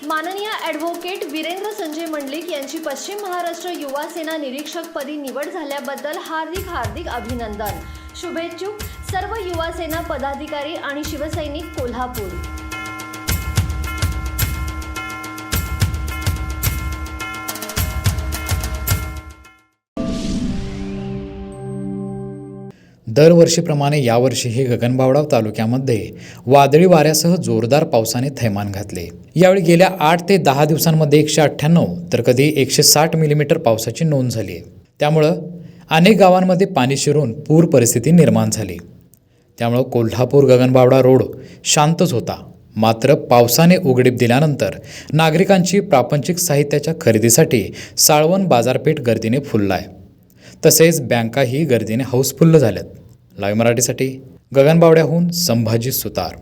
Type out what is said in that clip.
माननीय ॲडव्होकेट वीरेंद्र संजय मंडलिक यांची पश्चिम महाराष्ट्र युवा सेना निरीक्षकपदी निवड झाल्याबद्दल हार्दिक अभिनंदन। शुभेच्छुक सर्व युवा सेना पदाधिकारी आणि शिवसैनिक कोल्हापूर। दरवर्षीप्रमाणे यावर्षीही गगनबावडा तालुक्यामध्ये वादळी वाऱ्यासह जोरदार पावसाने थैमान घातले। यावेळी गेल्या 8 ते 10 दिवसांमध्ये 198 तर कधी 160 मिलीमीटर पावसाची नोंद झाली। त्यामुळे अनेक गावांमध्ये पाणी शिरून पूर परिस्थिती निर्माण झाली। त्यामुळे कोल्हापूर गगनबावडा रोड शांतच होता। मात्र पावसाने उघडीप दिल्यानंतर नागरिकांची प्रापंचिक साहित्याच्या खरेदीसाठी साळवन बाजारपेठ गर्दीने फुललाय। तसेच बँकाही गर्दीने हाऊसफुल्ल झाल्यात। लाईव्ह मराठीसाठी गगनबावड्याहून संभाजी सुतार।